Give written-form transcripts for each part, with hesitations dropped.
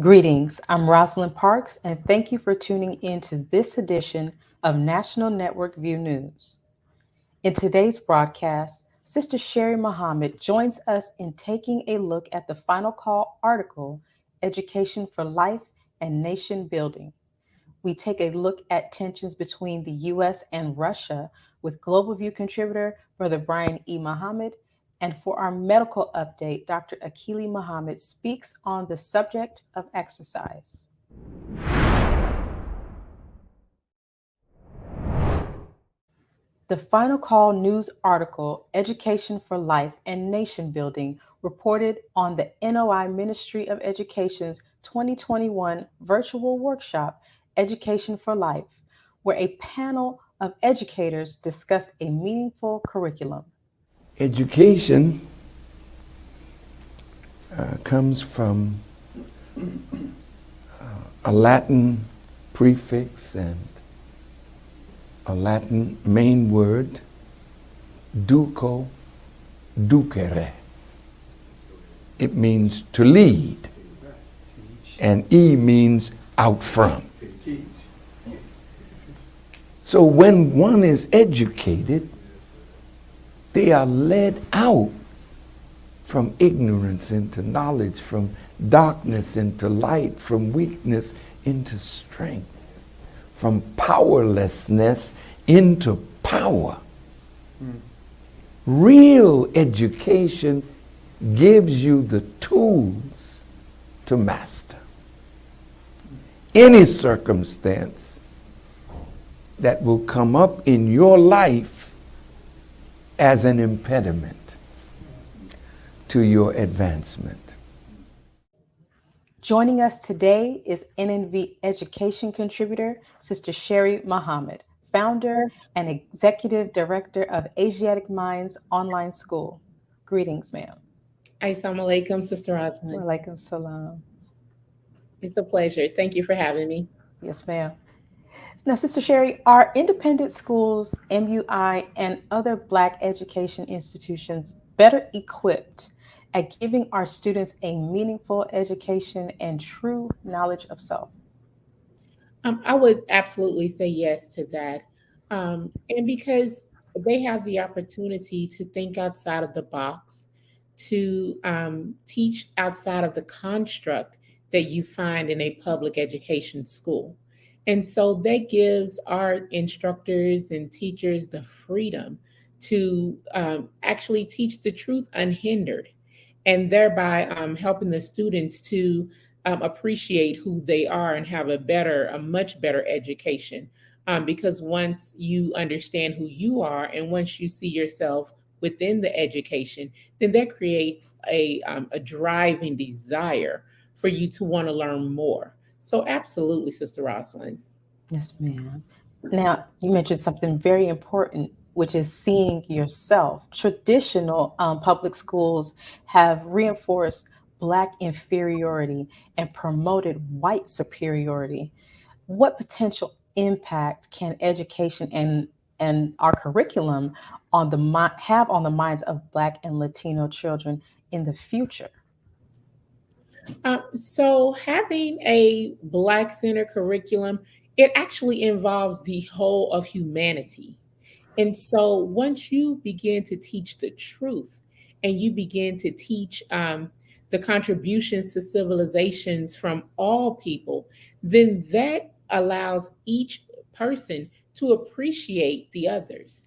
Greetings, I'm Rosalind Parks, and thank you for tuning in to this edition of National Network View News. In today's broadcast, Sister Sherrie Muhammad joins us in taking a look at the Final Call article, Education for Life and Nation Building. We take a look at tensions between the U.S. and Russia with Global View contributor Brother Brian E. Muhammad. And for our medical update, Dr. Akili Muhammad speaks on the subject of exercise. The Final Call News article, Education for Life and Nation Building, reported on the NOI Ministry of Education's 2021 virtual workshop, Education for Life, where a panel of educators discussed a meaningful curriculum. Education comes from a Latin prefix and a Latin main word, duco, ducere. It means to lead, and E means out from. So when one is educated, they are led out from ignorance into knowledge, from darkness into light, from weakness into strength, from powerlessness into power. Real education gives you the tools to master any circumstance that will come up in your life as an impediment to your advancement. Joining us today is NNV Education contributor, Sister Sherrie Muhammad, founder and executive director of Asiatic Minds Online School. Greetings, ma'am. Assalamu alaikum, Sister Rosalind. Walaikum salam. It's a pleasure. Thank you for having me. Yes, ma'am. Now, Sister Sherrie, are independent schools, MUI, and other Black education institutions better equipped at giving our students a meaningful education and true knowledge of self? I would absolutely say yes to that. And because they have the opportunity to think outside of the box, to teach outside of the construct that you find in a public education school. And so that gives our instructors and teachers the freedom to actually teach the truth unhindered, and thereby helping the students to appreciate who they are and have a much better education. Because once you understand who you are and once you see yourself within the education, then that creates a driving desire for you to want to learn more. So, absolutely, Sister Rosalind. Yes, ma'am. Now, you mentioned something very important, which is seeing yourself. Traditional public schools have reinforced Black inferiority and promoted white superiority. What potential impact can education and our curriculum have on the minds of Black and Latino children in the future? So having a Black Center curriculum, it actually involves the whole of humanity. And so once you begin to teach the truth and you begin to teach the contributions to civilizations from all people, then that allows each person to appreciate the others.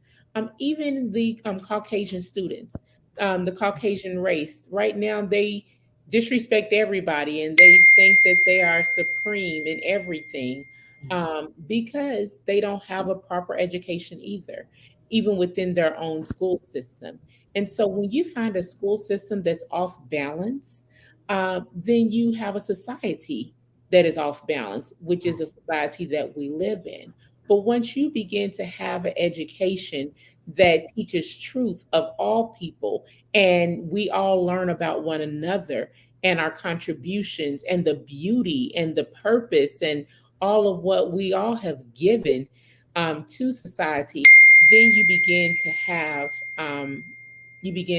Even the Caucasian students, the Caucasian race, right now they disrespect everybody and they think that they are supreme in everything, because they don't have a proper education either, even within their own school system. And so when you find a school system that's off balance, then you have a society that is off balance, which is a society that we live in. But once you begin to have an education that teaches truth of all people, and we all learn about one another and our contributions and the beauty and the purpose and all of what we all have given to society, then you begin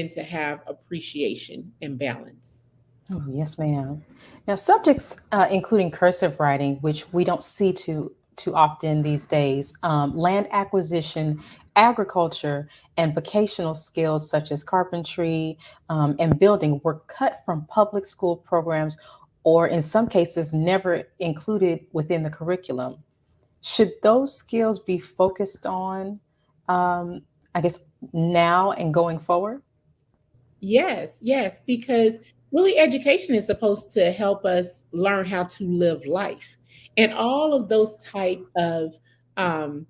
to have appreciation and balance. Oh, yes, ma'am. Now, subjects including cursive writing, which we don't see too often these days, land acquisition, agriculture, and vocational skills such as carpentry and building were cut from public school programs, or in some cases, never included within the curriculum. Should those skills be focused on, um, I guess, now and going forward? Yes, yes, because really education is supposed to help us learn how to live life. And all of those type of um,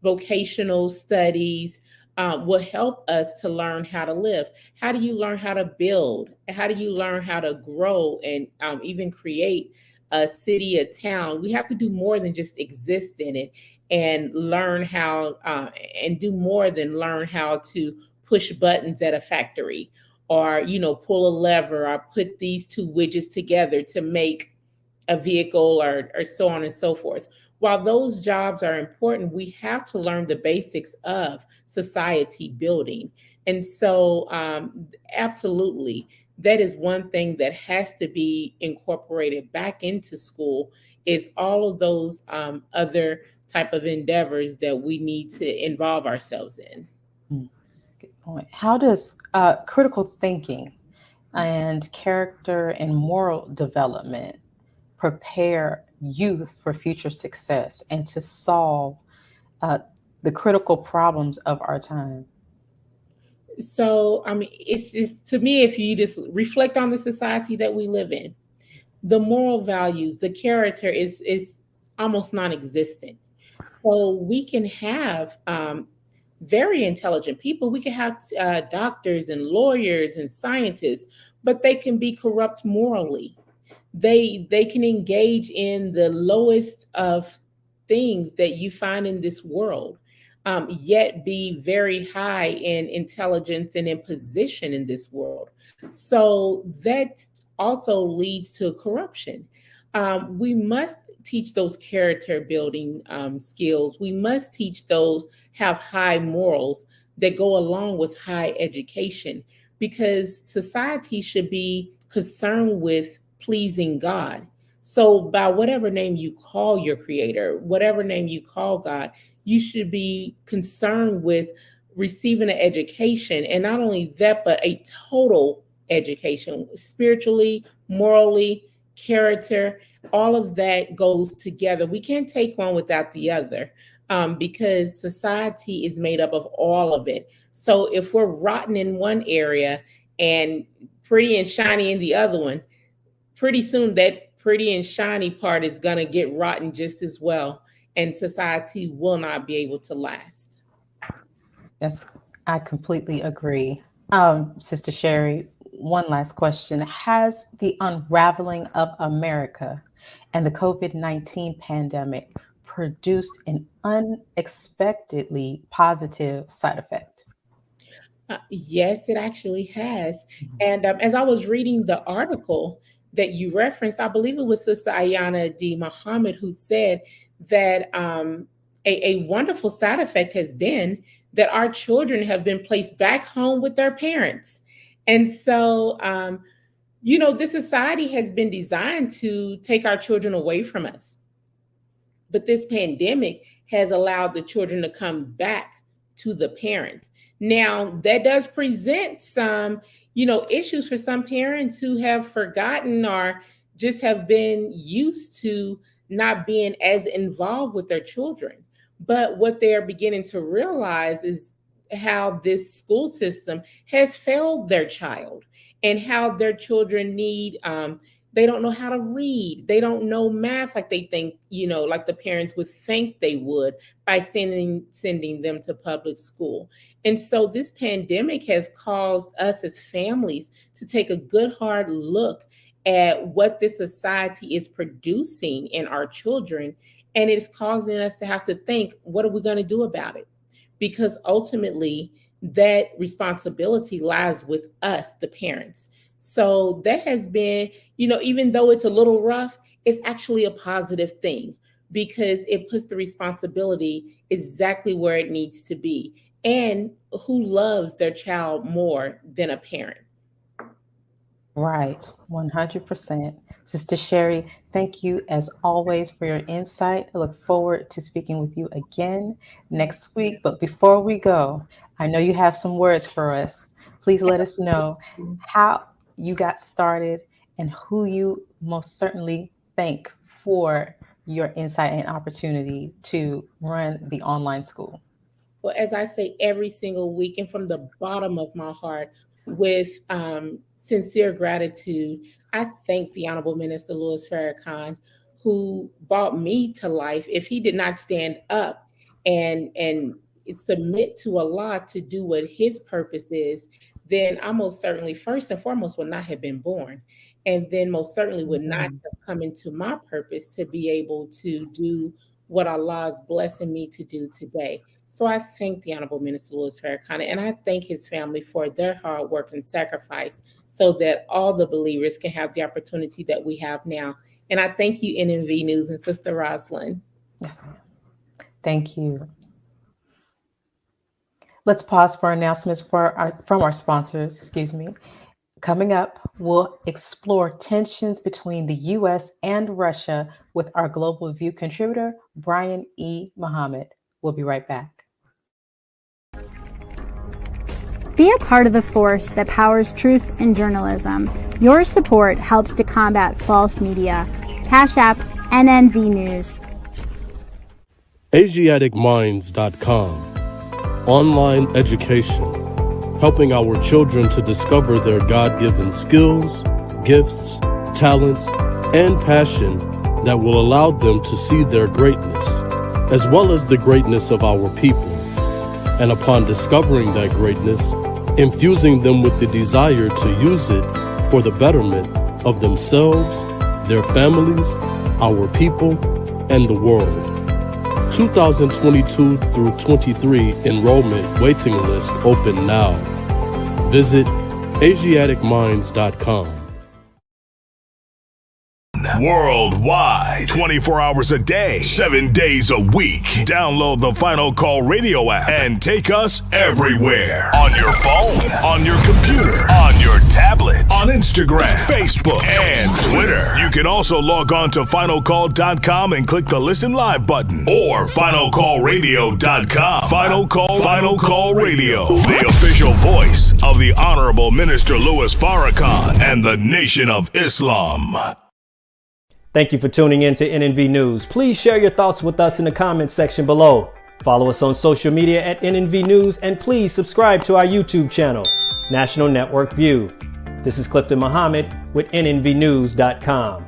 vocational studies will help us to learn how to live. How do you learn how to build? How do you learn how to grow and even create a city, a town? We have to do more than just exist in it and learn how and do more than learn how to push buttons at a factory or pull a lever or put these two widgets together to make a vehicle or so on and so forth. While those jobs are important, we have to learn the basics of society building. And so absolutely, that is one thing that has to be incorporated back into school, is all of those other type of endeavors that we need to involve ourselves in. Mm, good point. How does critical thinking and character and moral development prepare youth for future success and to solve uh, the critical problems of our time? So, I mean, it's just, to me, if you just reflect on the society that we live in, the moral values, the character is almost non-existent. So we can have very intelligent people. We can have doctors and lawyers and scientists, but they can be corrupt morally. They can engage in the lowest of things that you find in this world, yet be very high in intelligence and in position in this world. So that also leads to corruption. We must teach those character building skills. We must teach those, have high morals that go along with high education, because society should be concerned with pleasing God. So, by whatever name you call your creator, whatever name you call God, you should be concerned with receiving an education. And not only that, but a total education, spiritually, morally, character, all of that goes together. We can't take one without the other, because society is made up of all of it. So, if we're rotten in one area and pretty and shiny in the other one, pretty soon that pretty and shiny part is going to get rotten just as well, and society will not be able to last. Yes, I completely agree. Sister Sherry, one last question. Has the unraveling of America and the COVID-19 pandemic produced an unexpectedly positive side effect? Yes, it actually has. And as I was reading the article that you referenced, I believe it was Sister Ayana D. Muhammad who said that a wonderful side effect has been that our children have been placed back home with their parents. And so, this society has been designed to take our children away from us. But this pandemic has allowed the children to come back to the parents. Now, that does present some, issues for some parents who have forgotten or just have been used to not being as involved with their children. But what they're beginning to realize is how this school system has failed their child, and how their children need they don't know how to read. They don't know math like they think, like the parents would think they would by sending them to public school. And so this pandemic has caused us as families to take a good hard look at what this society is producing in our children. And it's causing us to have to think, what are we going to do about it? Because ultimately, that responsibility lies with us, the parents. So that has been, even though it's a little rough, it's actually a positive thing, because it puts the responsibility exactly where it needs to be. And who loves their child more than a parent? Right, 100%. Sister Sherrie, thank you as always for your insight. I look forward to speaking with you again next week. But before we go, I know you have some words for us. Please let us know how you got started and who you most certainly thank for your insight and opportunity to run the online school. Well, as I say every single week, and from the bottom of my heart, with sincere gratitude, I thank the Honorable Minister Louis Farrakhan, who brought me to life. If he did not stand up and submit to Allah to do what His purpose is, then I most certainly, first and foremost, would not have been born, and then most certainly would not Mhm. have come into my purpose to be able to do what Allah is blessing me to do today. So I thank the Honorable Minister Louis Farrakhan, and I thank his family for their hard work and sacrifice so that all the believers can have the opportunity that we have now. And I thank you, NNV News and Sister Rosalind. Yes, ma'am. Thank you. Let's pause for announcements from our sponsors. Excuse me. Coming up, we'll explore tensions between the U.S. and Russia with our Global View contributor, Brian E. Muhammad. We'll be right back. Be a part of the force that powers truth in journalism. Your support helps to combat false media. Cash App NNV News. AsiaticMinds.com. Online education, helping our children to discover their God-given skills, gifts, talents, and passion that will allow them to see their greatness, as well as the greatness of our people. And upon discovering that greatness, infusing them with the desire to use it for the betterment of themselves, their families, our people, and the world. 2022 through 23 enrollment waiting list open now. Visit AsiaticMinds.com. Worldwide, 24 hours a day, 7 days a week. Download the Final Call Radio app and take us everywhere. On your phone, on your computer, on your tablet, on Instagram, Facebook, and Twitter. You can also log on to finalcall.com and click the Listen Live button, or finalcallradio.com. Final Call Radio, the official voice of the Honorable Minister Louis Farrakhan and the Nation of Islam. Thank you for tuning in to NNV News. Please share your thoughts with us in the comments section below. Follow us on social media at NNV News, and please subscribe to our YouTube channel, National Network View. This is Akili Muhammad with NNVnews.com.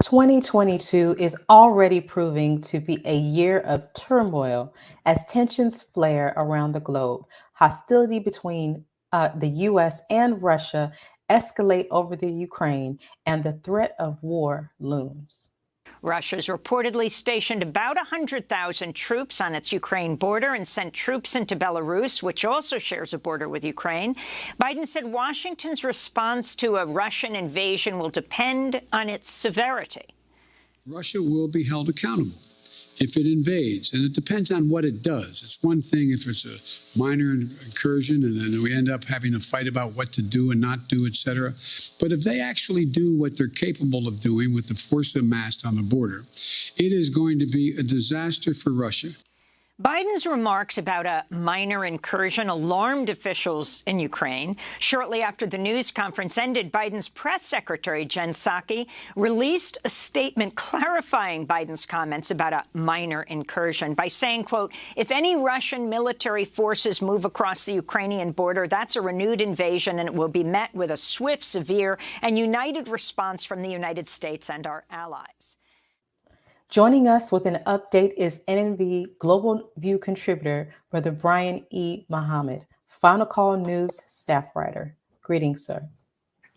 "2022 is already proving to be a year of turmoil as tensions flare around the globe. Hostility between the U.S. and Russia escalate over the Ukraine, and the threat of war looms." Russia's reportedly stationed about 100,000 troops on its Ukraine border and sent troops into Belarus, which also shares a border with Ukraine. Biden said Washington's response to a Russian invasion will depend on its severity. Russia will be held accountable if it invades, and it depends on what it does. It's one thing if it's a minor incursion and then we end up having a fight about what to do and not do, et cetera. But if they actually do what they're capable of doing with the force amassed on the border, it is going to be a disaster for Russia. Biden's remarks about a minor incursion alarmed officials in Ukraine. Shortly after the news conference ended, Biden's press secretary, Jen Psaki, released a statement clarifying Biden's comments about a minor incursion by saying, quote, "If any Russian military forces move across the Ukrainian border, that's a renewed invasion, and it will be met with a swift, severe, and united response from the United States and our allies." Joining us with an update is NNV Global View contributor, Brother Brian E. Muhammad, Final Call News staff writer. Greetings, sir.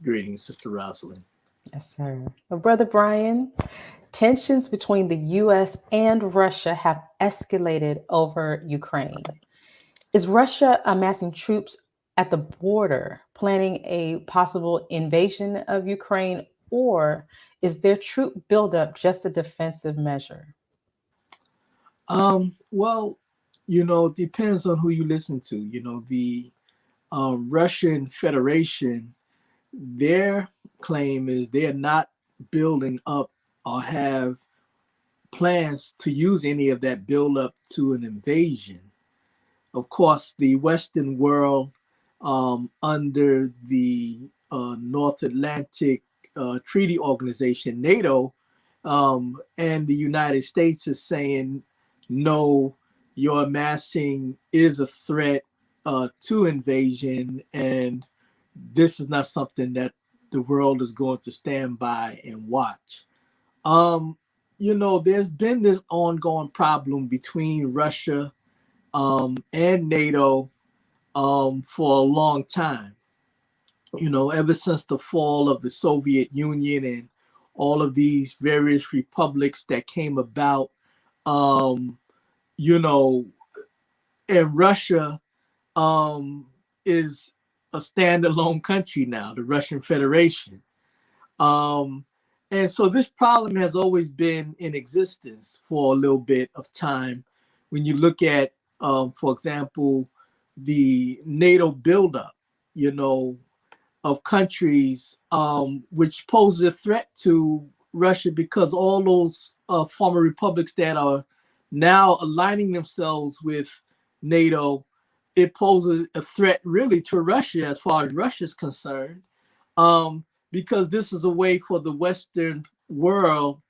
Greetings, Sister Rosalind. Yes, sir. Well, Brother Brian, tensions between the U.S. and Russia have escalated over Ukraine. Is Russia amassing troops at the border, planning a possible invasion of Ukraine, or is their troop buildup just a defensive measure? Well, it depends on who you listen to. The Russian Federation, their claim is they're not building up or have plans to use any of that buildup to an invasion. Of course, the Western world, under the North Atlantic Treaty Organization, NATO, and the United States is saying, no, your amassing is a threat to invasion, and this is not something that the world is going to stand by and watch. There's been this ongoing problem between Russia and NATO for a long time. Ever since the fall of the Soviet Union and all of these various republics that came about, and Russia is a standalone country now, the Russian Federation. And so this problem has always been in existence for a little bit of time. When you look at, for example, the NATO buildup, of countries, which poses a threat to Russia, because all those former republics that are now aligning themselves with NATO, it poses a threat really to Russia as far as Russia is concerned, because this is a way for the Western world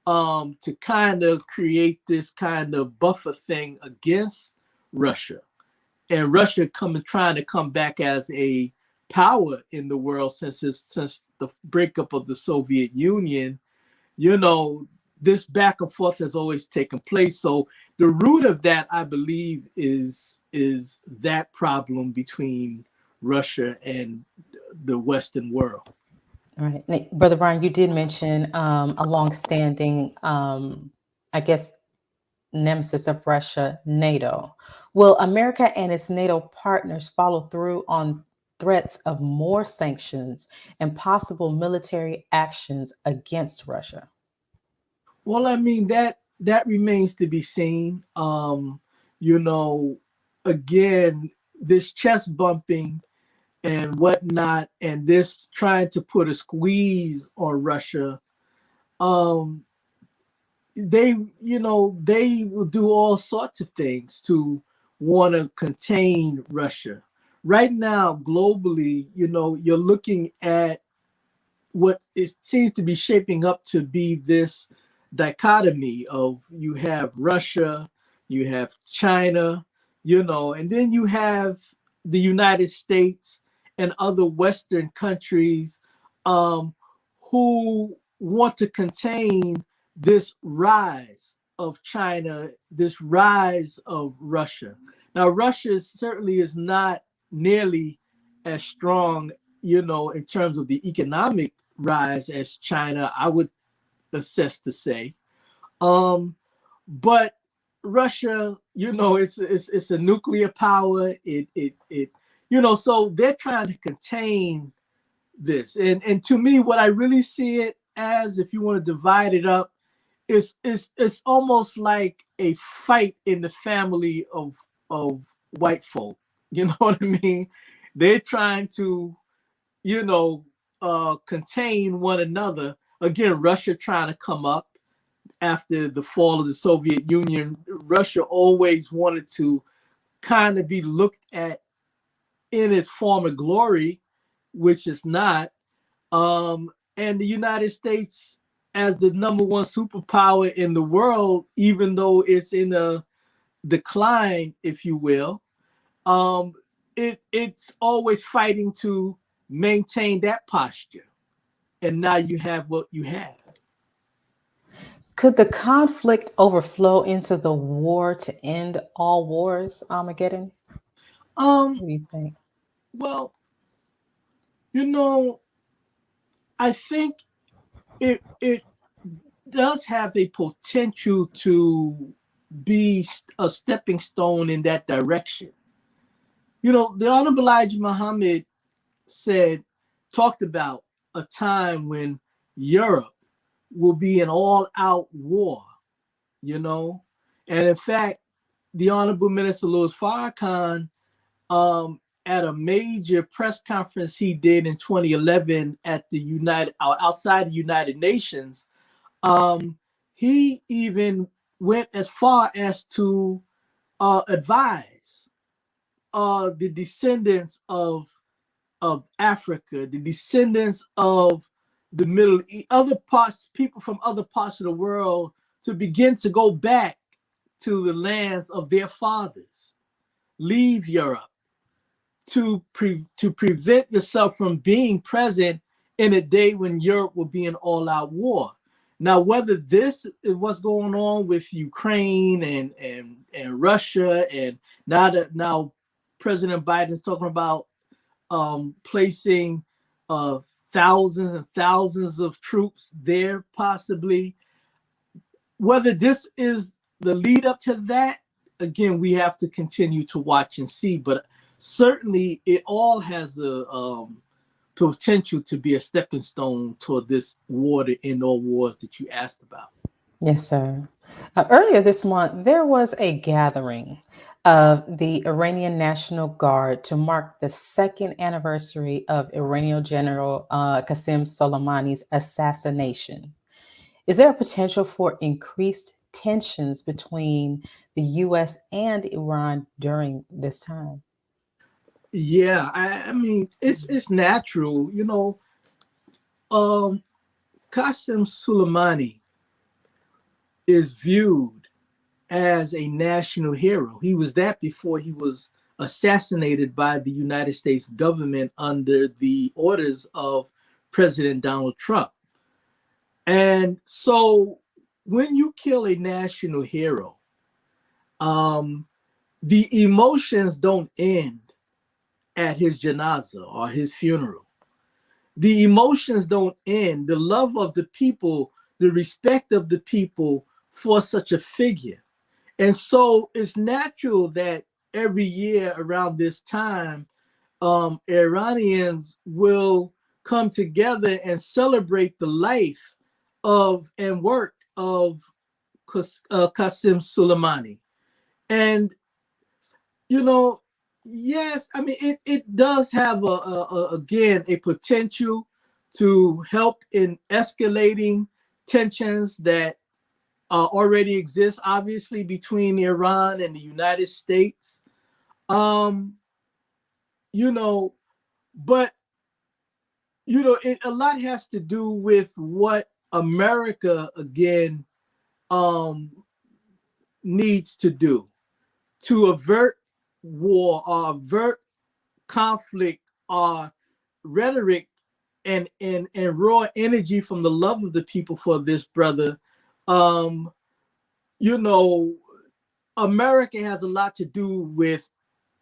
to kind of create this kind of buffer thing against Russia. And Russia trying to come back as a power in the world since the breakup of the Soviet Union. This back and forth has always taken place. So the root of that, I believe, is that problem between Russia and the Western world. All right. Brother Brian, you did mention a longstanding, nemesis of Russia, NATO. Will America and its NATO partners follow through on threats of more sanctions and possible military actions against Russia? Well, I mean, that remains to be seen. Again, this chest bumping and whatnot, and this trying to put a squeeze on Russia, they will do all sorts of things to want to contain Russia. Right now, globally, you're looking at what it seems to be shaping up to be this dichotomy of, you have Russia, you have China, and then you have the United States and other Western countries who want to contain this rise of China, this rise of Russia. Now, Russia certainly is not nearly as strong, in terms of the economic rise as China, I would assess to say. But Russia, it's a nuclear power. So they're trying to contain this. And to me, what I really see it as, if you want to divide it up, it's almost like a fight in the family of white folk. You know what I mean? They're trying to, contain one another. Again, Russia trying to come up, after the fall of the Soviet Union, Russia always wanted to kind of be looked at in its former glory, which is not. And the United States, as the number one superpower in the world, even though it's in a decline, if you will, it's always fighting to maintain that posture. And now you have what you have. Could the conflict overflow into the war to end all wars, Armageddon? What do you think? Well, I think it does have a potential to be a stepping stone in that direction. The Honorable Elijah Muhammad talked about a time when Europe will be an all-out war, and in fact, the Honorable Minister Louis Farrakhan, at a major press conference he did in 2011 at the outside the United Nations, he even went as far as to advise the descendants of Africa, the descendants of the Middle East, people from other parts of the world, to begin to go back to the lands of their fathers, leave Europe, to prevent yourself from being present in a day when Europe will be in all-out war. Now, whether this is what's going on with Ukraine and Russia, and now President Biden's talking about placing thousands and thousands of troops there, possibly. Whether this is the lead up to that, again, we have to continue to watch and see. But certainly, it all has the potential to be a stepping stone toward this war to end all wars that you asked about. Yes, sir. Earlier this month, there was a gathering of the Iranian National Guard to mark the second anniversary of Iranian General Qasem Soleimani's assassination. Is there a potential for increased tensions between the U.S. and Iran during this time? Yeah, I mean, it's natural, Qasem Soleimani is viewed as a national hero. He was that before he was assassinated by the United States government under the orders of President Donald Trump. And so when you kill a national hero, the emotions don't end at his janazah or his funeral. The emotions don't end. The love of the people, the respect of the people for such a figure. And so it's natural that every year around this time, Iranians will come together and celebrate the life and work of Qasem Soleimani. And, yes, I mean, it does have, again, a potential to help in escalating tensions that already exist, obviously, between Iran and the United States. But, a lot has to do with what America, again, needs to do to avert war or avert conflict or rhetoric and raw energy from the love of the people for this brother. America has a lot to do with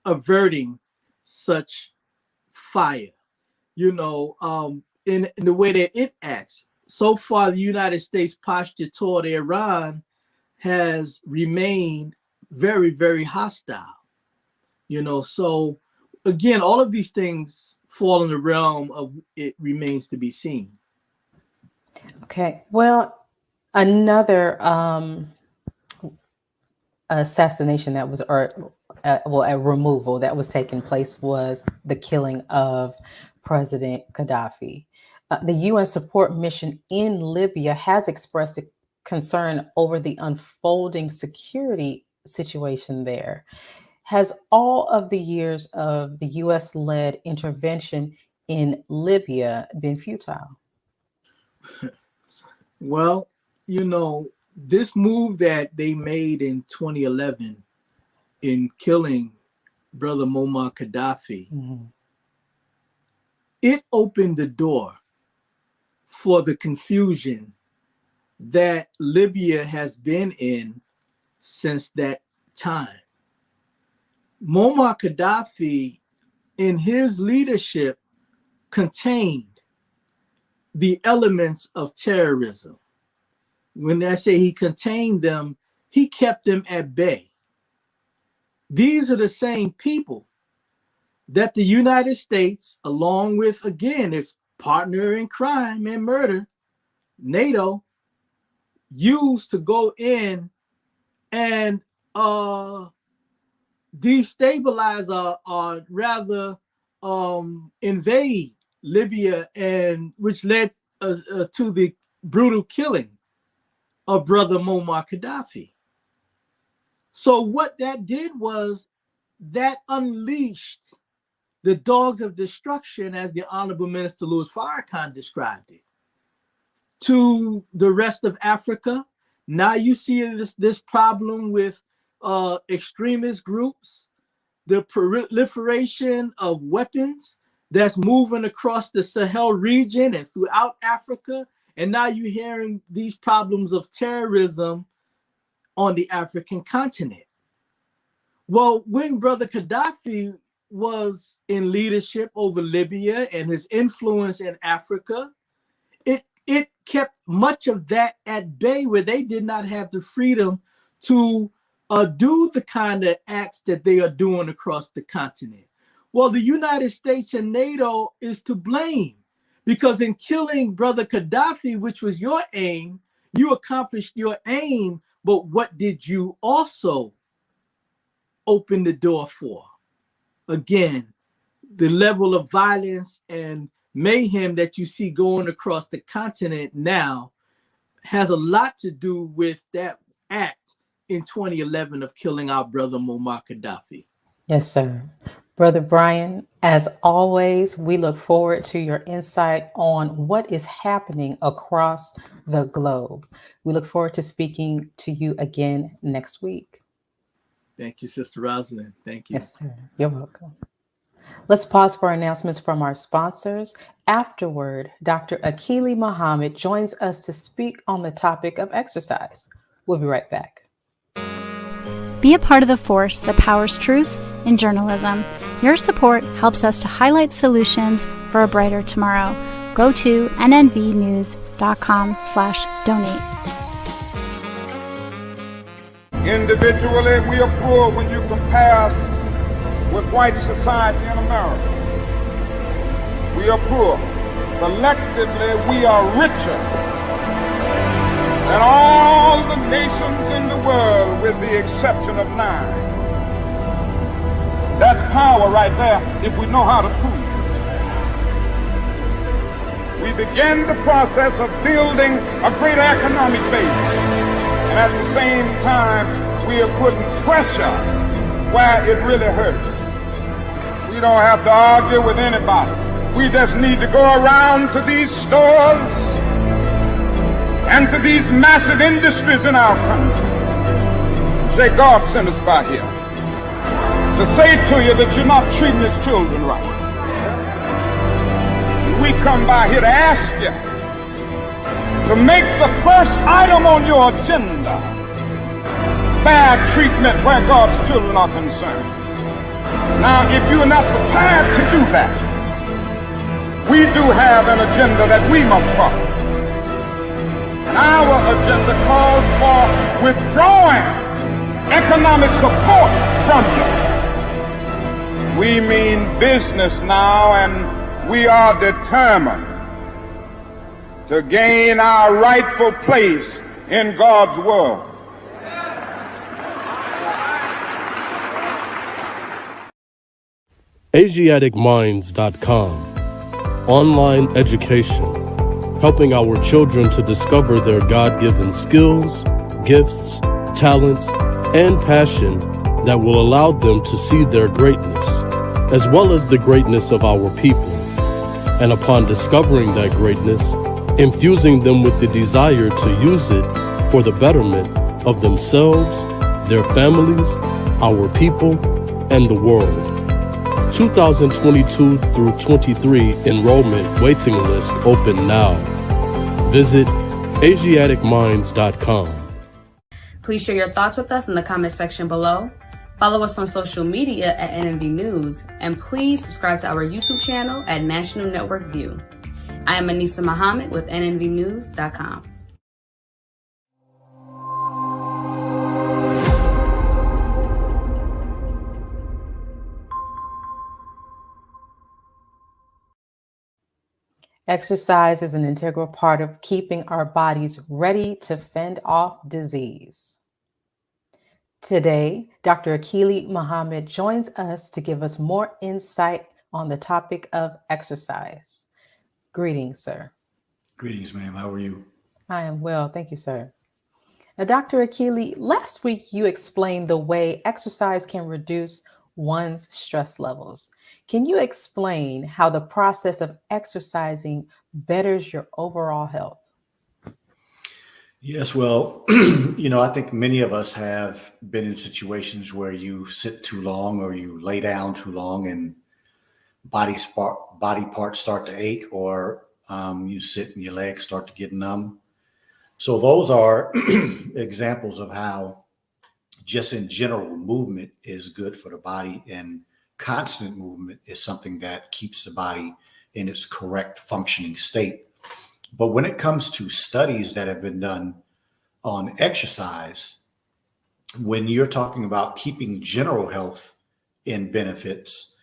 averting such fire, in the way that it acts. So far, the United States posture toward Iran has remained very, very hostile, so again, all of these things fall in the realm of it remains to be seen. Okay, well, another assassination that was, a removal that was taking place was the killing of President Gaddafi. The UN support mission in Libya has expressed concern over the unfolding security situation there. Has all of the years of the U.S.-led intervention in Libya been futile? Well, this move that they made in 2011 in killing Brother Muammar Gaddafi, it opened the door for the confusion that Libya has been in since that time. Muammar Gaddafi, in his leadership, contained the elements of terrorism. When I say he contained them, he kept them at bay. These are the same people that the United States, along with, again, its partner in crime and murder, NATO, used to go in and destabilize or rather invade Libya, and which led to the brutal killing of Brother Muammar Gaddafi. So what that did was that unleashed the dogs of destruction, as the Honorable Minister Louis Farrakhan described it, to the rest of Africa. Now you see this problem with extremist groups, the proliferation of weapons that's moving across the Sahel region and throughout Africa. And now you're hearing these problems of terrorism on the African continent. Well, when Brother Gaddafi was in leadership over Libya and his influence in Africa, it kept much of that at bay, where they did not have the freedom to do the kind of acts that they are doing across the continent. Well, the United States and NATO is to blame, because in killing Brother Gaddafi, which was your aim, you accomplished your aim, but what did you also open the door for? Again, the level of violence and mayhem that you see going across the continent now has a lot to do with that act in 2011 of killing our brother Muammar Gaddafi. Yes, sir. Brother Brian, as always, we look forward to your insight on what is happening across the globe. We look forward to speaking to you again next week. Thank you, Sister Rosalind. Thank you. Yes, sir. You're welcome. Let's pause for announcements from our sponsors. Afterward, Dr. Akili Muhammad joins us to speak on the topic of exercise. We'll be right back. Be a part of the force that powers truth in journalism. Your support helps us to highlight solutions for a brighter tomorrow. Go to nnvnews.com/donate. Individually, we are poor when you compare us with white society in America. We are poor. Collectively, we are richer than all the nations in the world, with the exception of 9. That's power right there, if we know how to prove it. We begin the process of building a greater economic base, and at the same time, we are putting pressure where it really hurts. We don't have to argue with anybody. We just need to go around to these stores and to these massive industries in our country. Say, God sent us by here to say to you that you're not treating His children right. We come by here to ask you to make the first item on your agenda fair treatment where God's children are concerned. Now, if you are not prepared to do that, we do have an agenda that we must follow. And our agenda calls for withdrawing economic support from you. We mean business now, and we are determined to gain our rightful place in God's world. AsiaticMinds.com. Online education, helping our children to discover their God-given skills, gifts, talents, and passion that will allow them to see their greatness, as well as the greatness of our people. And upon discovering that greatness, infusing them with the desire to use it for the betterment of themselves, their families, our people, and the world. 2022 through 23 enrollment waiting list open now. Visit AsiaticMinds.com. Please share your thoughts with us in the comment section below. Follow us on social media at NNV News, and please subscribe to our YouTube channel at National Network View. I am Anissa Muhammad with NNVnews.com. Exercise is an integral part of keeping our bodies ready to fend off disease. Today, Dr. Akili Muhammad joins us to give us more insight on the topic of exercise. Greetings, sir. Greetings, ma'am. How are you? I am well, thank you, sir. Now, Dr. Akili, last week you explained the way exercise can reduce one's stress levels. Can you explain how the process of exercising betters your overall health? Yes, well, I think many of us have been in situations where you sit too long or you lay down too long and body parts start to ache, or you sit and your legs start to get numb. So those are examples of how just in general movement is good for the body, and constant movement is something that keeps the body in its correct functioning state. But when it comes to studies that have been done on exercise, when you're talking about keeping general health in benefits,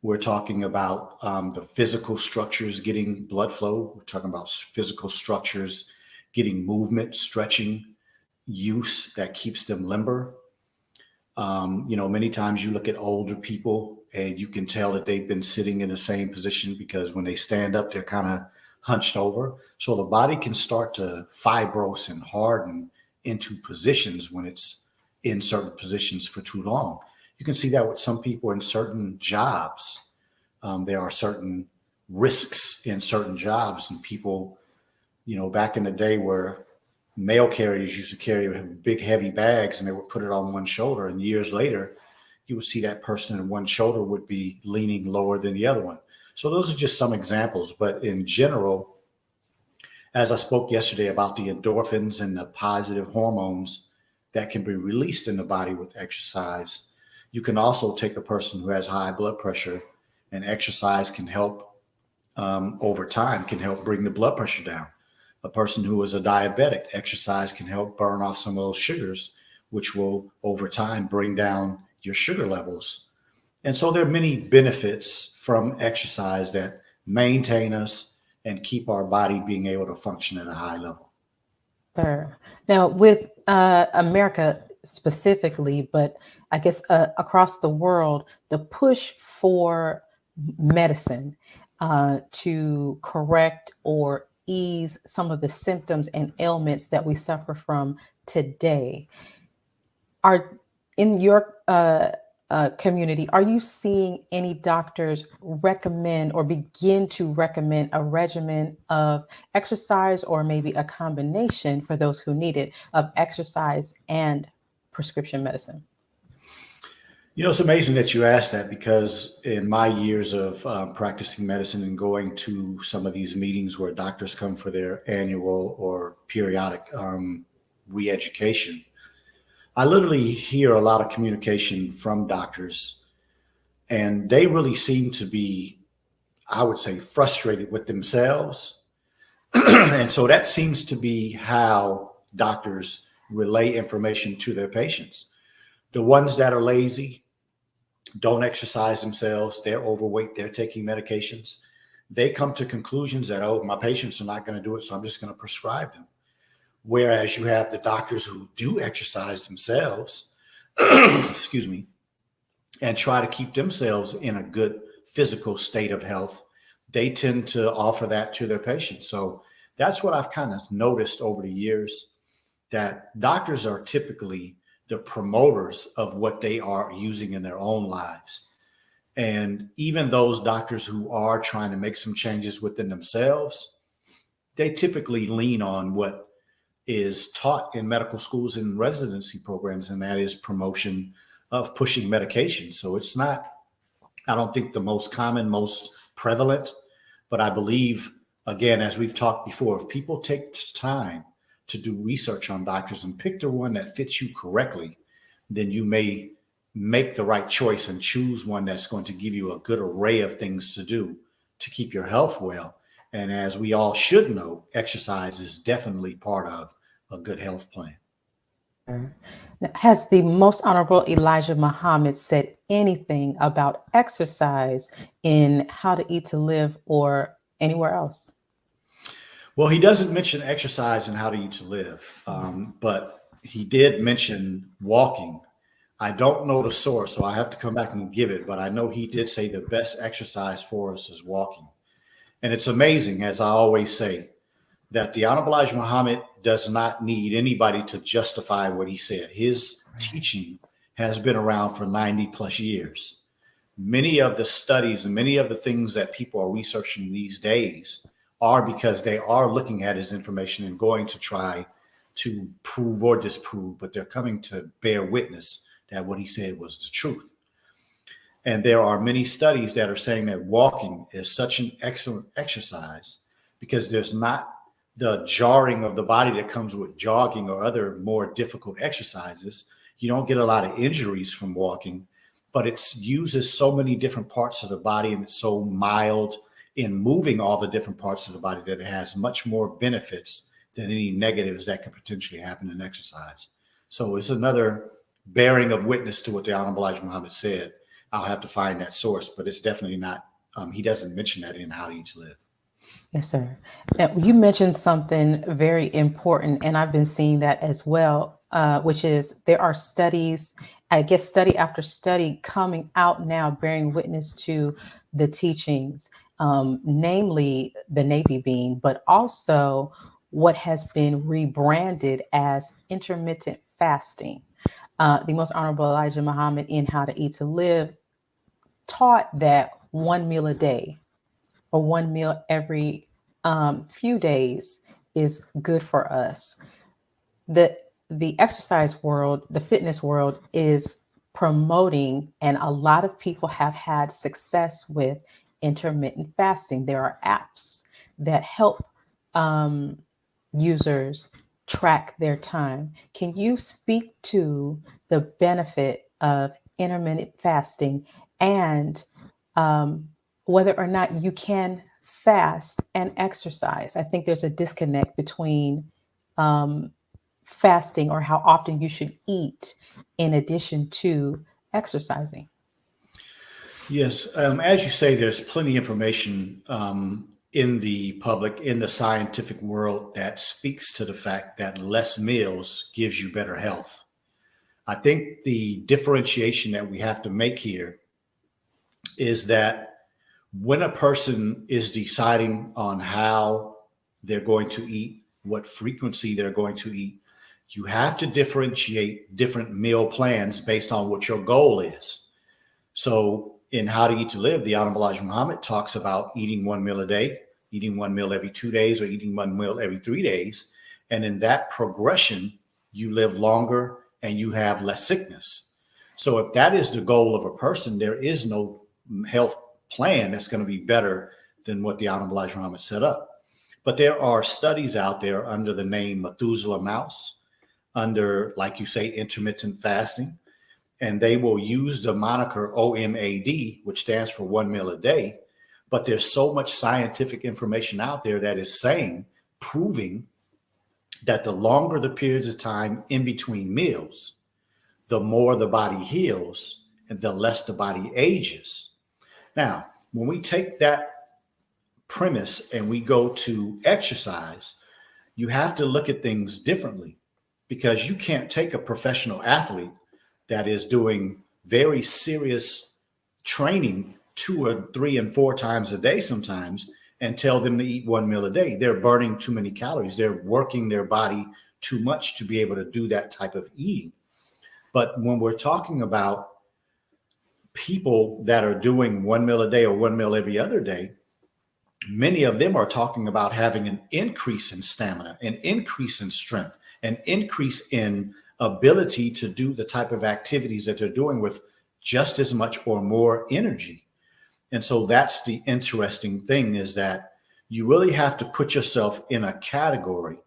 we're talking about the physical structures getting blood flow. We're talking about physical structures getting movement, stretching, use that keeps them limber. Many times you look at older people and you can tell that they've been sitting in the same position because when they stand up, they're kind of hunched over. So the body can start to fibrose and harden into positions when it's in certain positions for too long. You can see that with some people in certain jobs. There are certain risks in certain jobs, and people, back in the day where mail carriers used to carry big, heavy bags and they would put it on one shoulder, and years later, you would see that person in one shoulder would be leaning lower than the other one. So those are just some examples. But in general, as I spoke yesterday about the endorphins and the positive hormones that can be released in the body with exercise, you can also take a person who has high blood pressure, and exercise can help over time, can help bring the blood pressure down. A person who is a diabetic, exercise can help burn off some of those sugars, which will over time bring down your sugar levels. And so there are many benefits from exercise that maintain us and keep our body being able to function at a high level. Sure. Now, with America specifically, but I guess across the world, the push for medicine to correct or ease some of the symptoms and ailments that we suffer from today. Are in your community, are you seeing any doctors recommend or begin to recommend a regimen of exercise, or maybe a combination for those who need it, of exercise and prescription medicine? It's amazing that you asked that, because in my years of practicing medicine and going to some of these meetings where doctors come for their annual or periodic re-education, I literally hear a lot of communication from doctors, and they really seem to be, I would say, frustrated with themselves. And so that seems to be how doctors relay information to their patients. The ones that are lazy, don't exercise themselves, they're overweight, they're taking medications, they come to conclusions that, oh, my patients are not going to do it, so I'm just going to prescribe them. Whereas you have the doctors who do exercise themselves, excuse me, and try to keep themselves in a good physical state of health, they tend to offer that to their patients. So That's what I've kind of noticed over the years, that doctors are typically the promoters of what they are using in their own lives. And even those doctors who are trying to make some changes within themselves, they typically lean on what is taught in medical schools and residency programs, and that is promotion of pushing medication. So it's not, I don't think, the most common, most prevalent, but I believe, again, as we've talked before, if people take time to do research on doctors and pick the one that fits you correctly, then you may make the right choice and choose one that's going to give you a good array of things to do to keep your health well. And as we all should know, exercise is definitely part of a good health plan. Now, has the Most Honorable Elijah Muhammad said anything about exercise in How to Eat to Live or anywhere else? Well, he doesn't mention exercise in How to Eat to Live, but he did mention walking. I don't know the source, so I have to come back and give it, but I know he did say the best exercise for us is walking. And it's amazing, as I always say, that the Honorable Elijah Muhammad does not need anybody to justify what he said. His teaching has been around for 90 plus years. Many of the studies and many of the things that people are researching these days are because they are looking at his information and going to try to prove or disprove, but they're coming to bear witness that what he said was the truth. And there are many studies that are saying that walking is such an excellent exercise because there's not the jarring of the body that comes with jogging or other more difficult exercises. You don't get a lot of injuries from walking, but it uses so many different parts of the body and it's so mild in moving all the different parts of the body that it has much more benefits than any negatives that could potentially happen in exercise. So it's another bearing of witness to what the Honorable Elijah Muhammad said. I'll have to find that source, but it's definitely not, he doesn't mention that in How to Eat to Live. Yes, sir. Now, you mentioned something very important, and I've been seeing that as well, which is there are studies, I guess study after study coming out now bearing witness to the teachings, namely the navy bean, but also what has been rebranded as intermittent fasting. The Most Honorable Elijah Muhammad in How to Eat to Live taught that one meal a day or one meal every few days is good for us. The exercise world, the fitness world is promoting, and a lot of people have had success with intermittent fasting. There are apps that help users track their time. Can you speak to the benefit of intermittent fasting and whether or not you can fast and exercise? I think there's a disconnect between fasting or how often you should eat in addition to exercising. Yes, as you say, there's plenty of information in the public, in the scientific world that speaks to the fact that less meals gives you better health. I think the differentiation that we have to make here is that when a person is deciding on how they're going to eat, what frequency they're going to eat, you have to differentiate different meal plans based on what your goal is. So in How to Eat to Live, the Honorable Elijah Muhammad talks about eating one meal a day, eating one meal every 2 days, or eating one meal every 3 days. And in that progression, you live longer and you have less sickness. So if that is the goal of a person, there is no health plan that's going to be better than what the Honorable Elijah Muhammad set up. But there are studies out there under the name Methuselah Mouse, under, like you say, intermittent fasting, and they will use the moniker OMAD, which stands for 1 meal a day. But there's so much scientific information out there that is proving that the longer the periods of time in between meals, the more the body heals and the less the body ages. Now, when we take that premise and we go to exercise, you have to look at things differently, because you can't take a professional athlete that is doing very serious training 2 or 3 and 4 times a day sometimes and tell them to eat 1 meal a day. They're burning too many calories. They're working their body too much to be able to do that type of eating. But when we're talking about people that are doing 1 meal a day or 1 meal every other day, many of them are talking about having an increase in stamina, an increase in strength, an increase in ability to do the type of activities that they're doing with just as much or more energy. And so that's the interesting thing, is that you really have to put yourself in a category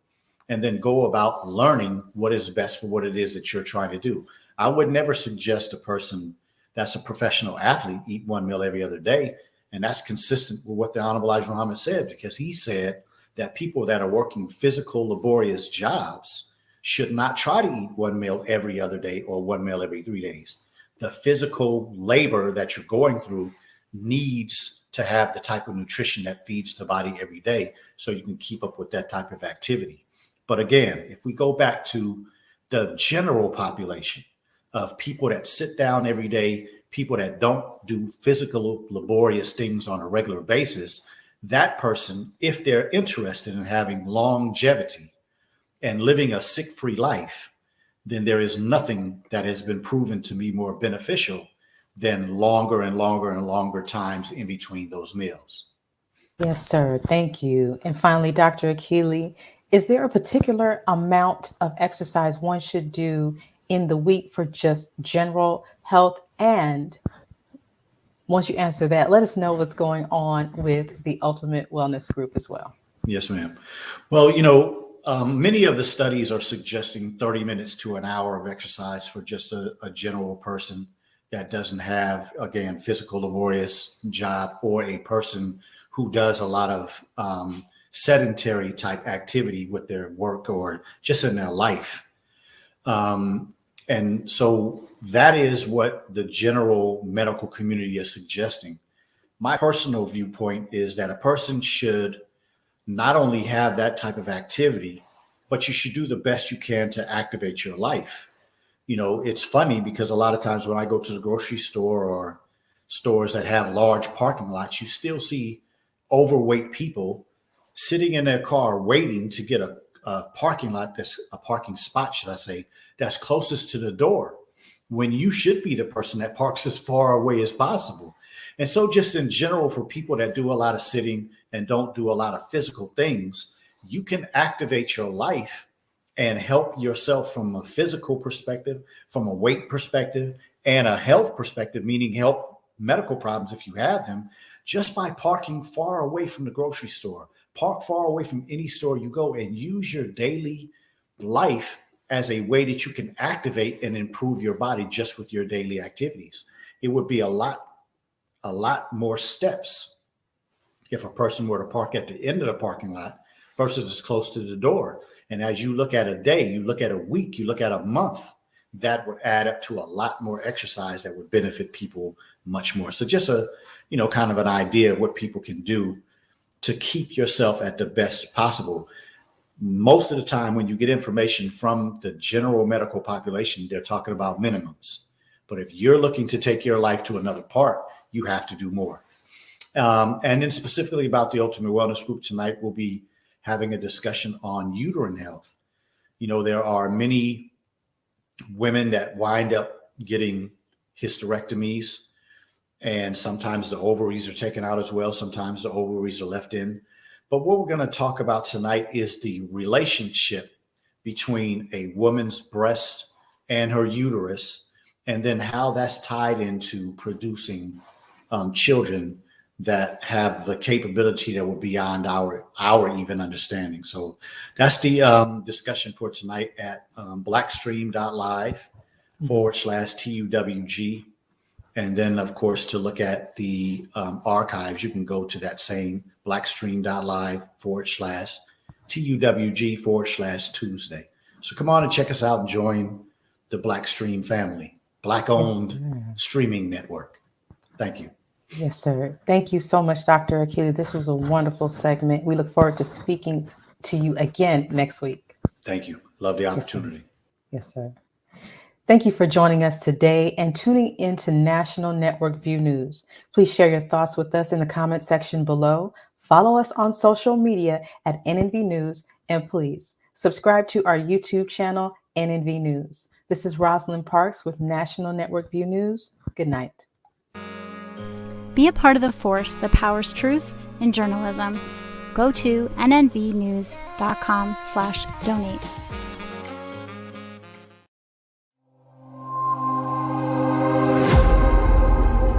and then go about learning what is best for what it is that you're trying to do. I would never suggest a person that's a professional athlete eat 1 meal every other day. And that's consistent with what the Honorable Elijah Muhammad said, because he said that people that are working physical, laborious jobs should not try to eat 1 meal every other day or 1 meal every 3 days. The physical labor that you're going through needs to have the type of nutrition that feeds the body every day so you can keep up with that type of activity. But again, if we go back to the general population of people that sit down every day, people that don't do physical, laborious things on a regular basis, that person, if they're interested in having longevity and living a sick-free life, then there is nothing that has been proven to be more beneficial than longer and longer and longer times in between those meals. Yes, sir. Thank you. And finally, Dr. Akili, is there a particular amount of exercise one should do in the week for just general health? And once you answer that, let us know what's going on with the Ultimate Wellness Group as well. Yes, ma'am. Well, many of the studies are suggesting 30 minutes to an hour of exercise for just a general person that doesn't have, again, physical laborious job, or a person who does a lot of sedentary type activity with their work or just in their life. And so that is what the general medical community is suggesting. My personal viewpoint is that a person should not only have that type of activity, but you should do the best you can to activate your life. It's funny because a lot of times when I go to the grocery store or stores that have large parking lots, you still see overweight people sitting in their car waiting to get a parking lot, that's a parking spot, should I say, that's closest to the door, when you should be the person that parks as far away as possible. And so just in general, for people that do a lot of sitting and don't do a lot of physical things, you can activate your life and help yourself from a physical perspective, from a weight perspective, and a health perspective, meaning help medical problems if you have them, just by parking far away from the grocery store. Park far away from any store you go and use your daily life as a way that you can activate and improve your body just with your daily activities. It would be a lot more steps if a person were to park at the end of the parking lot versus as close to the door. And as you look at a day, you look at a week, you look at a month, that would add up to a lot more exercise that would benefit people much more. So just kind of an idea of what people can do to keep yourself at the best possible. Most of the time when you get information from the general medical population, they're talking about minimums. But if you're looking to take your life to another part, you have to do more. And then specifically about the Ultimate Wellness Group tonight, we'll be having a discussion on uterine health. There are many women that wind up getting hysterectomies, and sometimes the ovaries are taken out as well. Sometimes the ovaries are left in. But what we're going to talk about tonight is the relationship between a woman's breast and her uterus, and then how that's tied into producing children that have the capability that will be beyond our even understanding. So that's the discussion for tonight at blackstream.live/TUWG. And then, of course, to look at the archives, you can go to that same blackstream.live/TUWG/Tuesday. So come on and check us out and join the Blackstream family, Black-owned streaming network. Thank you. Yes, sir. Thank you so much, Dr. Akili. This was a wonderful segment. We look forward to speaking to you again next week. Thank you. Love the opportunity. Yes, sir. Thank you for joining us today and tuning into National Network View News. Please share your thoughts with us in the comment section below. Follow us on social media at NNV News, and please subscribe to our YouTube channel, NNV News. This is Rosalind Parks with National Network View News. Good night. Be a part of the force that powers truth in journalism. Go to nnvnews.com/donate.